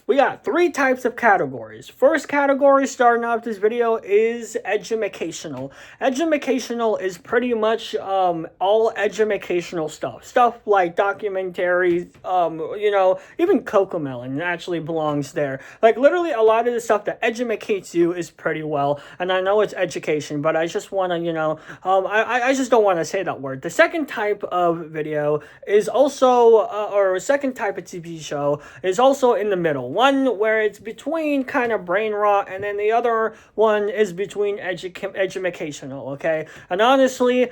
We got three types of categories. First category starting off this video is educational. Educational is pretty much all educational stuff. Stuff like documentaries, even Cocomelon actually belongs there. Like literally a lot of the stuff that educates you is pretty well. And I know it's education, but I just want to, I just don't want to say that word. The second type of video is also, or second type of TV show is also in the middle. One where it's between kind of brain rot, and then the other one is between educational, okay? And honestly,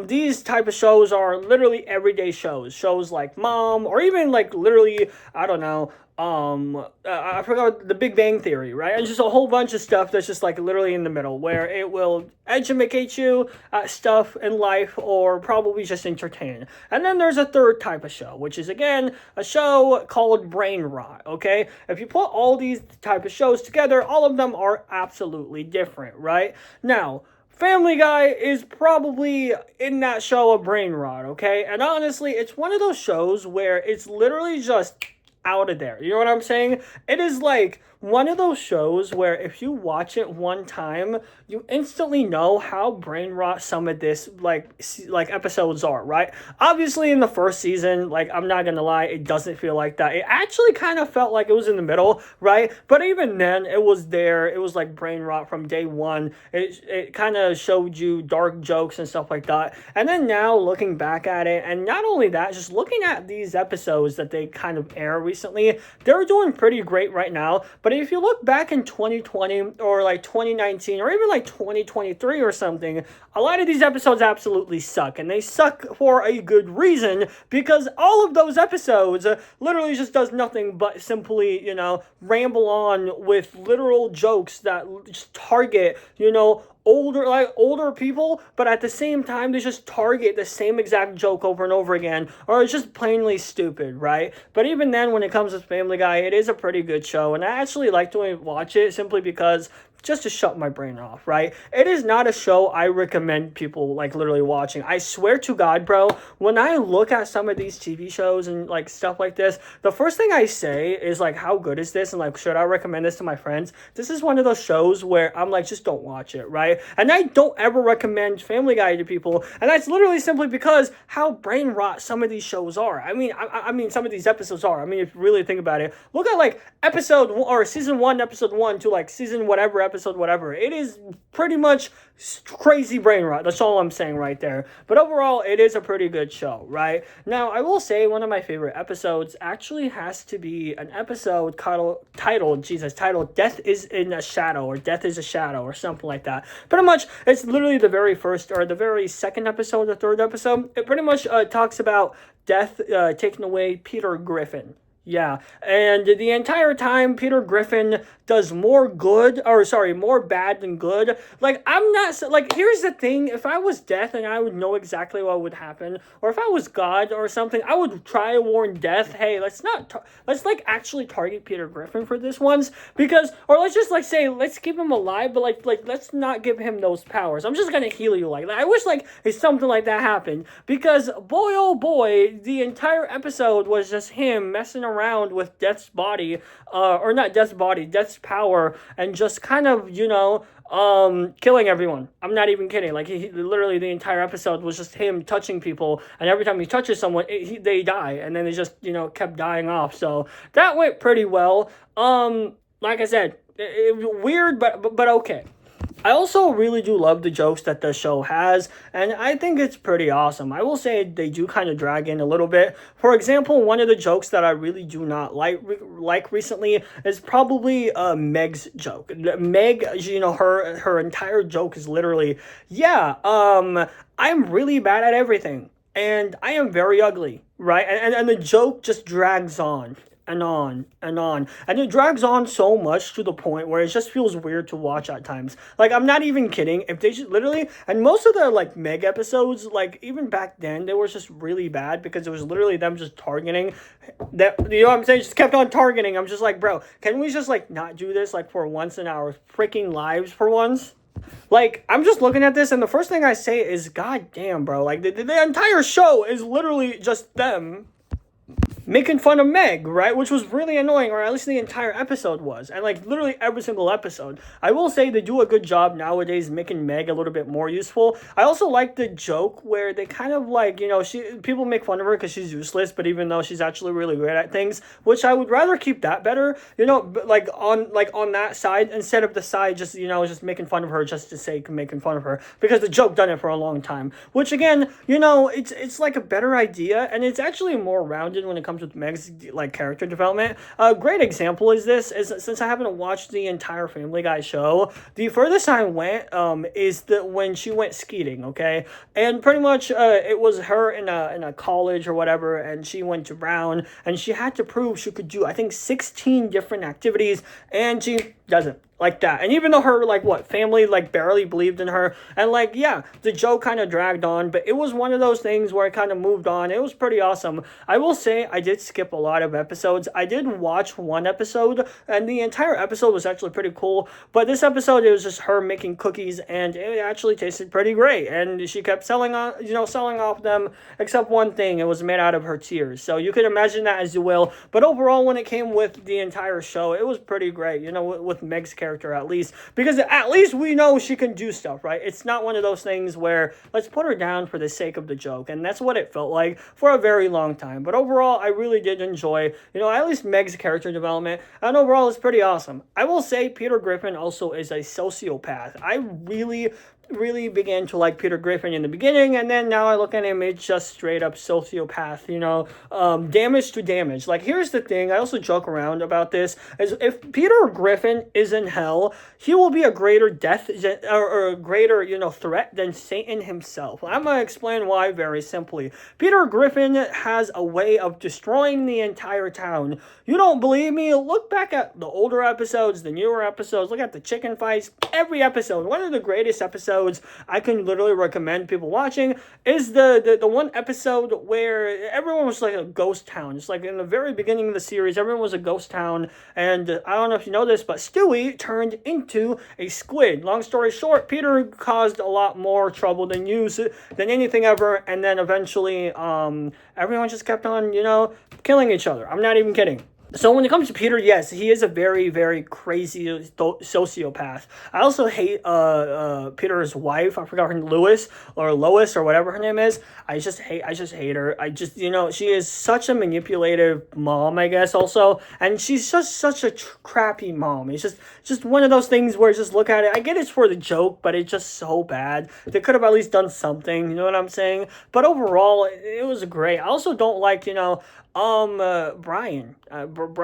these type of shows are literally everyday shows. Shows like Mom, or even like literally, I don't know, I forgot The Big Bang Theory, right? And just a whole bunch of stuff that's just like literally in the middle, where it will educate you at stuff in life, or probably just entertain. And then there's a third type of show, which is again a show called brain rot, okay? If you put all these type of shows together, all of them are absolutely different, right? Now, Family Guy is probably in that show of brain rot, okay? And honestly, it's one of those shows where it's literally just out of there. You know what I'm saying? It is like one of those shows where if you watch it one time, you instantly know how brain rot some of this like episodes are, right? Obviously in the first season, like I'm not gonna lie, it doesn't feel like that. It actually kind of felt like it was in the middle, right? But even then, it was there. It was like brain rot from day one. It kind of showed you dark jokes and stuff like that. And then now looking back at it, and not only that, just looking at these episodes that they kind of air recently, they're doing pretty great right now. But if you look back in 2020 or like 2019 or even like 2023 or something, a lot of these episodes absolutely suck. And they suck for a good reason, because all of those episodes literally just does nothing but simply, ramble on with literal jokes that just target, older people, but at the same time they just target the same exact joke over and over again, or it's just plainly stupid, right? But even then, when it comes to Family Guy, it is a pretty good show, and I actually like to watch it simply because just to shut my brain off, right? It is not a show I recommend people like literally watching. I swear to God, bro, when I look at some of these TV shows and like stuff like this, the first thing I say is like, how good is this? And like, should I recommend this to my friends? This is one of those shows where I'm like, just don't watch it, right? And I don't ever recommend Family Guy to people, and that's literally simply because how brain rot some of these shows are. I mean, some of these episodes are. I mean, if you really think about it, look at like episode or season 1, episode 1 to like season whatever episode whatever. It is pretty much crazy brain rot. That's all I'm saying right there. But overall, it is a pretty good show, right? Now, I will say one of my favorite episodes actually has to be an episode titled Death is in a Shadow, or Death is a Shadow, or something like that. Pretty much, it's literally the very first or the very second episode, the third episode. It pretty much talks about death taking away Peter Griffin. Yeah, and the entire time Peter Griffin does more bad than good. Like, I'm not, like, here's the thing, if I was Death and I would know exactly what would happen, or if I was God or something, I would try to warn Death, hey, let's like actually target Peter Griffin for this once, because, or let's just like say, let's keep him alive, but like let's not give him those powers. I'm just gonna heal you like that. I wish like if something like that happened, because boy oh boy, the entire episode was just him messing around with Death's body, or not Death's body, Death's power, and just kind of, killing everyone. I'm not even kidding. Like, he literally, the entire episode was just him touching people, and every time he touches someone, they die, and then they just, kept dying off. So that went pretty well. Like I said, it weird, but okay. I also really do love the jokes that the show has, and I think it's pretty awesome. I will say they do kind of drag in a little bit. For example, one of the jokes that I really do not like recently is probably Meg's joke. Meg, her entire joke is literally, I'm really bad at everything, and I am very ugly, right? And the joke just drags on and on and on, and it drags on so much to the point where it just feels weird to watch at times. Like, I'm not even kidding. If they just literally, and most of the like Meg episodes, like even back then, they were just really bad because it was literally them just targeting that, what I'm saying, just kept on targeting. I'm just like, bro, can we just like not do this like for once in our freaking lives for once? Like, I'm just looking at this, and the first thing I say is, God damn, bro, like the entire show is literally just them making fun of Meg, right? Which was really annoying, or at least the entire episode was. And like literally every single episode. I will say they do a good job nowadays making Meg a little bit more useful. I also like the joke where they kind of like, people make fun of her because she's useless, but even though she's actually really good at things, which I would rather keep that better, like on that side instead of the side just, just making fun of her just to sake of making fun of her, because the joke done it for a long time. Which again, it's like a better idea, and it's actually more rounded when it comes with Meg's like character development. A great example is since I haven't watched the entire Family Guy show, the furthest I went is when she went skeeting, okay, and pretty much it was her in a college or whatever, and she went to Brown, and she had to prove she could do I think 16 different activities, and she doesn't. Like that. And even though her family barely believed in her, and the joke kind of dragged on, but it was one of those things where it kind of moved on. It was pretty awesome. I will say I did skip a lot of episodes. I did watch one episode, and the entire episode was actually pretty cool, but this episode, it was just her making cookies, and it actually tasted pretty great, and she kept selling off them, except one thing. It was made out of her tears, so you can imagine that as you will. But overall, when it came with the entire show, it was pretty great, with Meg's character, at least, because at least we know she can do stuff, right? It's not one of those things where let's put her down for the sake of the joke, and that's what it felt like for a very long time. But overall, I really did enjoy, at least Meg's character development, and overall it's pretty awesome. I will say Peter Griffin also is a sociopath. I really began to like Peter Griffin in the beginning, and then now I look at him, it's just straight up sociopath, damage to damage. Like, here's the thing, I also joke around about this, is if Peter Griffin is in hell, he will be a greater death, or a greater, threat than Satan himself. I'm gonna explain why very simply. Peter Griffin has a way of destroying the entire town. You don't believe me? Look back at the older episodes, the newer episodes, look at the chicken fights, every episode. One of the greatest episodes I can literally recommend people watching is the one episode where everyone was like a ghost town. It's like in the very beginning of the series, everyone was a ghost town, and I don't know if you know this, but Stewie turned into a squid. Long story short, Peter caused a lot more trouble than anything ever, and then eventually everyone just kept on, killing each other. I'm not even kidding. So when it comes to Peter, yes, he is a very, very crazy sociopath. I also hate Peter's wife. I forgot her name, Lois or whatever her name is. I just hate her. She is such a manipulative mom, I guess, also, and she's just such a crappy mom. It's just one of those things where just look at it. I get it's for the joke, but it's just so bad. They could have at least done something. You know what I'm saying? But overall, it was great. I also don't like, Brian.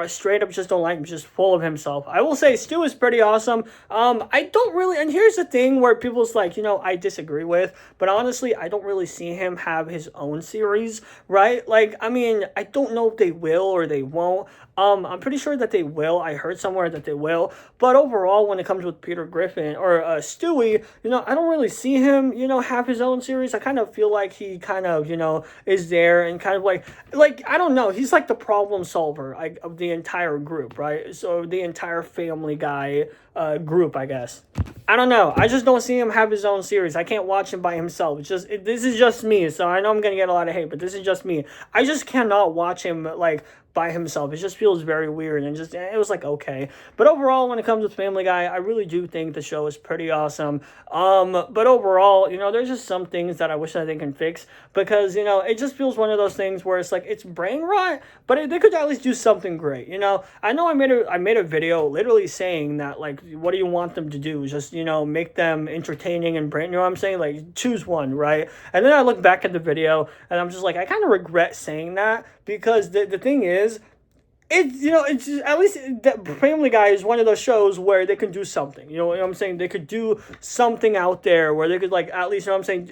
Straight up just don't like him, just full of himself. I will say Stu is pretty awesome. I don't really, and here's the thing where people's like, I disagree with, but honestly, I don't really see him have his own series, right? Like, I mean, I don't know if they will or they won't. I'm pretty sure that they will. I heard somewhere that they will. But overall, when it comes with Peter Griffin or Stewie, I don't really see him, have his own series. I kind of feel like he kind of, is there and kind of like I don't know. He's like the problem solver of the entire group, right? So the entire Family Guy group, I guess. I don't know. I just don't see him have his own series. I can't watch him by himself. This is just me. So I know I'm going to get a lot of hate, but this is just me. I just cannot watch him by himself. It just feels very weird, and it was okay. But overall, when it comes to Family Guy, I really do think the show is pretty awesome. But overall, there's just some things that I wish that they can fix, because, it just feels one of those things where it's it's brain rot, but they could at least do something great. I know I made a video literally saying that, what do you want them to do? Just, make them entertaining and brain, what I'm saying? Choose one, right? And then I look back at the video, and I'm just I kind of regret saying that, because the thing is, it's at least that Family Guy is one of those shows where they can do something. You know what I'm saying? They could do something out there where they could at least,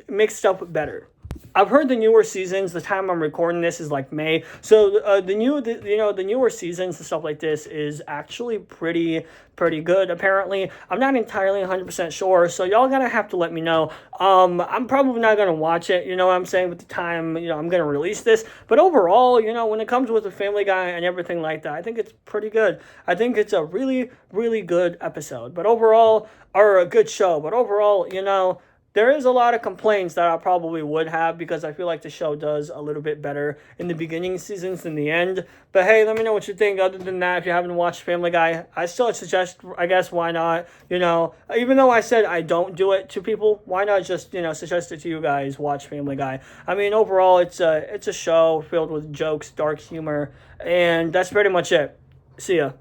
make stuff better. I've heard the newer seasons, the time I'm recording this is May. So the newer seasons and stuff like this is actually pretty good, apparently. I'm not entirely 100% sure, so y'all gonna have to let me know. I'm probably not gonna watch it, what I'm saying, with the time, I'm gonna release this. But overall, when it comes with the Family Guy and everything like that, I think it's pretty good. I think it's a really, really good episode. But overall, or a good show. But overall, there is a lot of complaints that I probably would have, because I feel like the show does a little bit better in the beginning seasons than the end. But hey, let me know what you think. Other than that, if you haven't watched Family Guy, I still suggest, I guess, why not? You know, even though I said I don't do it to people, why not just, you know, suggest it to you guys, watch Family Guy. I mean, overall, it's a show filled with jokes, dark humor, and that's pretty much it. See ya.